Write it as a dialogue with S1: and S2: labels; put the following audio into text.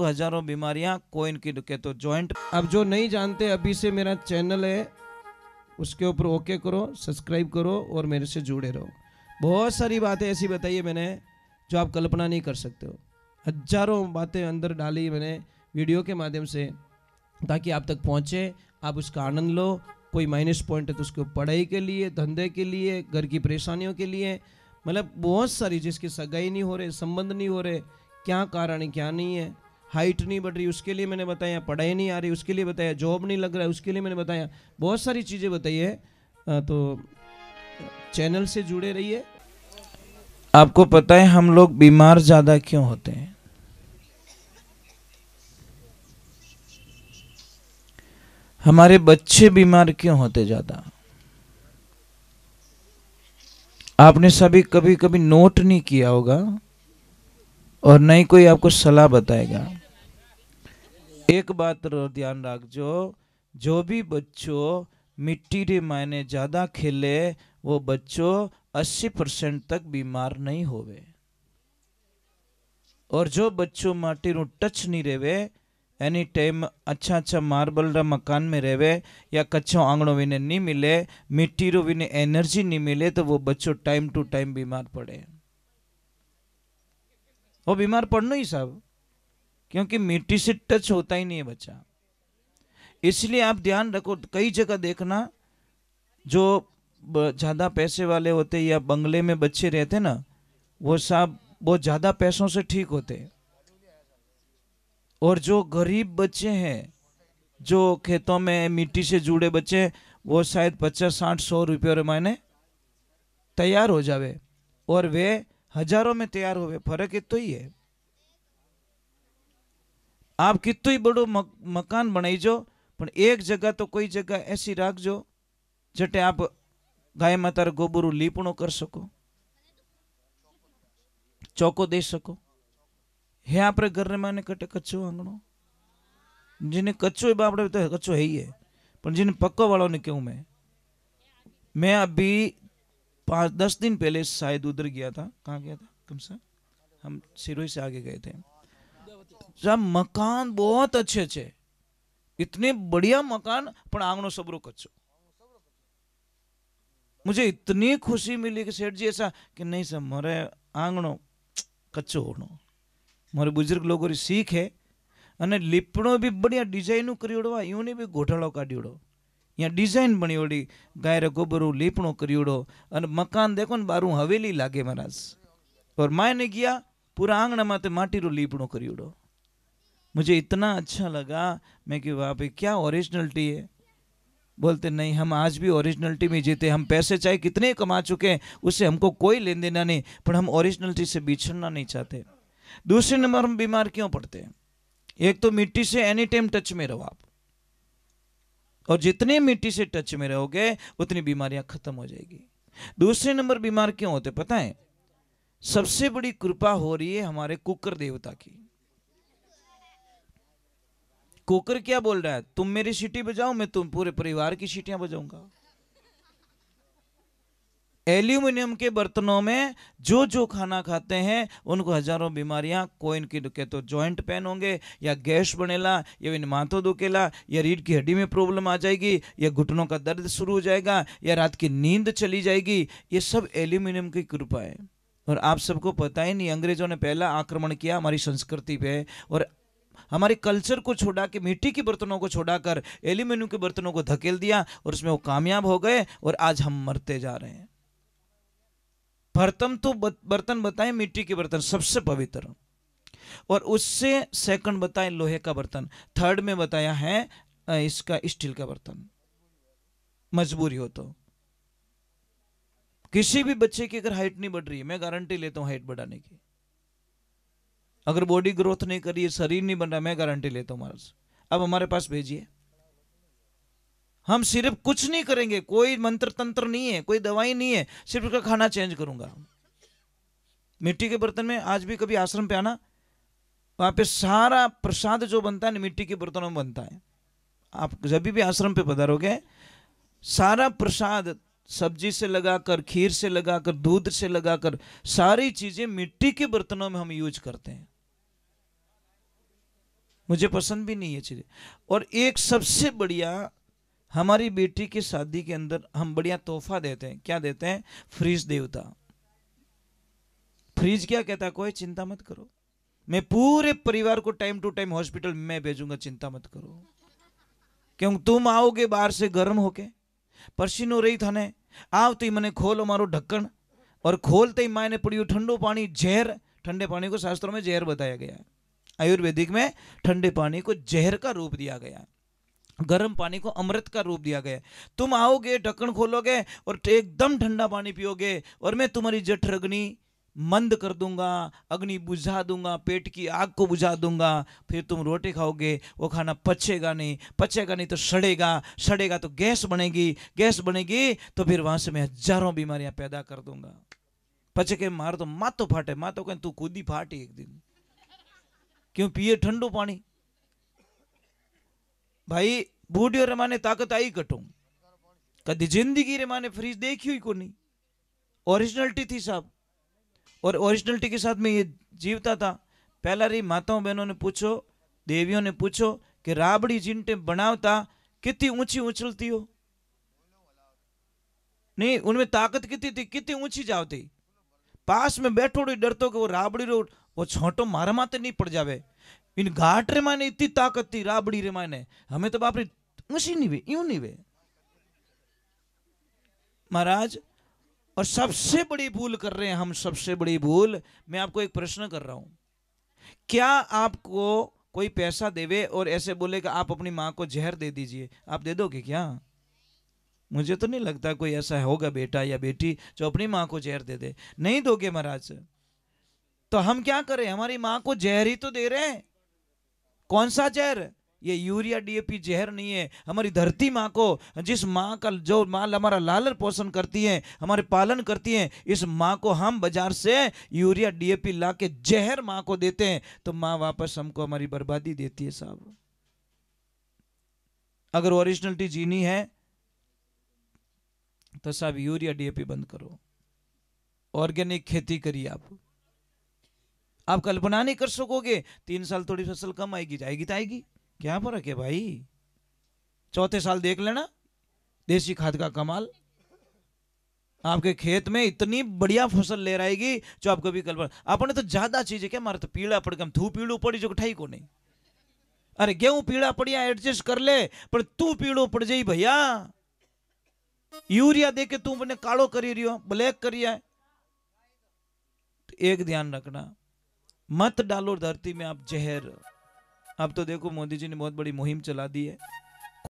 S1: हजारों बीमारियां कोई इनकी के तो जॉइंट।
S2: अब जो नहीं जानते, अभी से मेरा चैनल है, उसके ऊपर ओके करो, सब्सक्राइब करो और मेरे से जुड़े रहो। बहुत सारी बातें ऐसी बताई है मैंने जो आप कल्पना नहीं कर सकते हो। हजारों बातें अंदर डाली मैंने वीडियो के माध्यम से, ताकि आप तक पहुँचे, आप उसका आनंद लो। कोई माइनस पॉइंट है तो उसको पढ़ाई के लिए, धंधे के लिए, घर की परेशानियों के लिए, मतलब बहुत सारी, जिसकी सगाई नहीं हो रहे, संबंध नहीं हो रहे, क्या कारण है क्या नहीं है, हाइट नहीं बढ़ रही उसके लिए मैंने बताया, पढ़ाई नहीं आ रही उसके लिए बताया, जॉब नहीं लग रहा है उसके लिए मैंने बताया, बहुत सारी चीज़ें बताई है। तो चैनल से जुड़े रहिए।
S1: आपको पता है हम लोग बीमार ज्यादा क्यों होते हैं? हमारे बच्चे बीमार क्यों होते ज्यादा? आपने सभी कभी कभी नोट नहीं किया होगा और नहीं कोई आपको सलाह बताएगा। एक बात ध्यान रखो, जो भी बच्चों मिट्टी रे मायने ज्यादा खेले वो बच्चों 80% तक बीमार नहीं होवे। और जो बच्चों माटी रू टच नहीं रेवे, एनी टाइम अच्छा अच्छा मार्बल रा मकान में रेवे या कच्चो आंगणो विने नहीं मिले, मिट्टी रो विने एनर्जी नहीं मिले, तो वो बच्चों टाइम टू टाइम बीमार पड़े। वो बीमार पड़ना ही सब, क्योंकि मिट्टी से टच होता ही नहीं है बच्चा। इसलिए आप ध्यान रखो, कई जगह देखना जो ज्यादा पैसे वाले होते या बंगले में बच्चे रहते ना, वो सब बहुत ज्यादा पैसों से ठीक होते। और जो गरीब बच्चे हैं, जो खेतों में मिट्टी से जुड़े बच्चे, वो शायद 50-60-100 रुपये मायने तैयार हो जावे और वे हजारों में तैयार होवे। फर्क इतना ही है। आप कितो ही बड़ो मकान बनाईजो, पर एक जगह तो कोई जगह ऐसी राखजो जटे आप गाय माता गोबरू लीपणो कर सको, चौको दे सको। है आप घर में कटे कच्चो आंगणो, जिन्हें कच्चो बापड़े तो कच्चो है ही है, पर जिन्हें पक्को वालों ने क्यों। मैं अभी 5-10 दिन पहले शायद उधर गया था। कहाँ गया था? कम से हम सिरोही से आगे गए थे। जब मकान बहुत अच्छे अच्छे, इतने बढ़िया मकान, पर आंगणो सबरो कच्चो। मुझे इतनी खुशी मिली कि सेठ जी ऐसा कि नहीं सर, मारे आंगणो कच्चो होनो। मारे बुजुर्ग लोगों री सीख है। अने लीपणो भी बढ़िया डिजाइन करियोड़ो, यूं नहीं भी घोटाड़ो काढ़ियोड़ो, यहाँ डिजाइन बनियोड़ी, गाय रे गोबरू लीपणो करियोड़ो। अने मकान देखो न बारू हवेली लागे महाराज। और मायने गया पूरा आंगणा माते माटी रो लीपणो करियोड़ो। मुझे इतना अच्छा लगा, मैं कि वाह भाई क्या ओरिजिनलिटी है। बोलते नहीं, हम आज भी ओरिजिनलिटी में जीते। हम पैसे चाहे कितने कमा चुके हैं, उससे हमको कोई लेन देना नहीं, पर हम ओरिजिनलिटी से बिछड़ना नहीं चाहते। दूसरे नंबर हम बीमार क्यों पड़ते हैं? एक तो मिट्टी से एनी टाइम टच में रहो आप, और जितने मिट्टी से टच में रहोगे उतनी बीमारियां खत्म हो जाएगी। दूसरे नंबर बीमार क्यों होते पता है? सबसे बड़ी कृपा हो रही है हमारे कुकर देवता की। कुकर क्या बोल रहा है? तुम मेरी सीटी बजाओ, मैं तुम पूरे परिवार की सीटियां बजाऊंगा। एल्यूमिनियम के बर्तनों में जो जो खाना खाते हैं उनको हजारों बीमारियां कोई इनकी के तो जॉइंट पेन होंगे, या गैस बनेला, या इन माथो दुखेला, या रीढ़ की हड्डी में प्रॉब्लम आ जाएगी, या घुटनों का दर्द शुरू हो जाएगा, या रात की नींद चली जाएगी। ये सब एल्यूमिनियम की कृपा है। और आप सबको पता ही नहीं, अंग्रेजों ने पहला आक्रमण किया हमारी संस्कृति पे, और हमारे कल्चर को छोड़ा के मिट्टी के बर्तनों को छोड़ाकर एल्यूमिनियम के बर्तनों को धकेल दिया, और उसमें वो कामयाब हो गए, और आज हम मरते जा रहे हैं। प्रथम तो बर्तन बताए मिट्टी के बर्तन सबसे पवित्र, और उससे सेकंड बताए लोहे का बर्तन, थर्ड में बताया है इसका स्टील का बर्तन। मजबूरी हो तो किसी भी बच्चे की अगर हाइट नहीं बढ़ रही है, मैं गारंटी लेता हूं हाइट बढ़ाने की। अगर बॉडी ग्रोथ नहीं कर रही है, शरीर नहीं बन रहा, मैं गारंटी लेता हूं महाराज, अब हमारे पास भेजिए। हम सिर्फ कुछ नहीं करेंगे, कोई मंत्र तंत्र नहीं है, कोई दवाई नहीं है, सिर्फ उसका खाना चेंज करूंगा। मिट्टी के बर्तन में आज भी कभी आश्रम पे आना, वहां पे सारा प्रसाद जो बनता है ना मिट्टी के बर्तनों में बनता है। आप जब भी आश्रम पे पधारोगे, सारा प्रसाद सब्जी से लगाकर, खीर से लगाकर, दूध से लगाकर, सारी चीजें मिट्टी के बर्तनों में हम यूज करते हैं। मुझे पसंद भी नहीं ये चीज़ें। और एक सबसे बढ़िया, हमारी बेटी की शादी के अंदर हम बढ़िया तोहफा देते हैं। क्या देते हैं? फ्रिज देवता। फ्रिज क्या कहता है? कोई चिंता मत करो, मैं पूरे परिवार को टाइम टू टाइम हॉस्पिटल में भेजूंगा, चिंता मत करो। क्यों? तुम आओगे बाहर से गर्म होके, पसीनो रही थाने, आवते ही मैंने खोलो मारो ढक्कन, और खोलते ही मायने पड़ी ठंडो पानी, जहर। ठंडे पानी को शास्त्रों में जहर बताया गया है, आयुर्वेदिक में ठंडे पानी को जहर का रूप दिया गया है, गर्म पानी को अमृत का रूप दिया गया है। तुम आओगे, ढक्कन खोलोगे और एकदम ठंडा पानी पियोगे, और मैं तुम्हारी जठर अग्नि मंद कर दूंगा, अग्नि बुझा दूंगा, पेट की आग को बुझा दूंगा। फिर तुम रोटी खाओगे, वो खाना पचेगा नहीं, पचेगा नहीं तो सड़ेगा, सड़ेगा तो गैस बनेगी, गैस बनेगी तो फिर वहां से मैं हजारों बीमारियां पैदा कर दूंगा। पचे के मार तो मातो फाटे, मातो कहें तू खुद ही फाटी एक दिन, क्यों पिए ठंडो पानी। भाई बूढ़ी रे माने ताकत आई कटो, कदी जिंदगी रे माने फ्रिज देखी हुई को नहीं। ओरिजिनलिटी थी साहब, और ओरिजिनलिटी के साथ में ये जीवता था। पहला री माताओं बहनों ने पूछो, देवियों ने पूछो कि राबड़ी जिनटे बनावता कितनी ऊंची उछलती हो, नहीं उनमें ताकत कितनी थी, कितनी ऊंची जावती। पास में बैठो डरतो कि वो राबड़ी रो वो छोटो मारा माते नहीं पड़ जावे। इन घाट रे माने इतनी ताकत थी राबड़ी रे माने, हमें तो बाप रे ऊंची नहीं वे, यूं नहीं वे महाराज। और सबसे बड़ी भूल कर रहे हैं हम, सबसे बड़ी भूल। मैं आपको एक प्रश्न कर रहा हूं, क्या आपको कोई पैसा देवे और ऐसे बोले कि आप अपनी मां को जहर दे दीजिए, आप दे दोगे क्या? मुझे तो नहीं लगता कोई ऐसा होगा बेटा या बेटी जो अपनी मां को जहर दे दे। नहीं दोगे महाराज। तो हम क्या करें? हमारी मां को जहर ही तो दे रहे हैं। कौन सा जहर? ये यूरिया डीएपी जहर नहीं है। हमारी धरती माँ को, जिस माँ का जो माँ हमारा लालन पोषण करती है, हमारे पालन करती है, इस माँ को हम बाजार से यूरिया डीएपी ला के जहर माँ को देते हैं, तो माँ वापस हमको हमारी बर्बादी देती है साहब। अगर ओरिजिनलिटी जीनी है तो साहब यूरिया डीएपी बंद करो, ऑर्गेनिक खेती करिए। आप कल्पना नहीं कर सकोगे, 3 साल थोड़ी फसल कम आएगी, जाएगी तो आएगी, क्या फर्क है भाई। चौथे साल देख लेना देसी खाद का कमाल, आपके खेत में इतनी बढ़िया फसल ले आएगी जो आप कभी कल्पना। आपने तो ज्यादा चीज है क्या, मारे तो पीला पड़ गया, थू पीड़ू पड़ी जो ठाई को नहीं। अरे गेहूं पीड़ा पड़िया एडजस्ट कर ले, पर तू पीड़ो पड़ जाई भैया। यूरिया दे के तू अपने कालो करी रही हो, ब्लैक करिया। तो एक ध्यान रखना, मत डालो धरती में आप जहर। अब तो देखो मोदी जी ने बहुत बड़ी मुहिम चला दी है,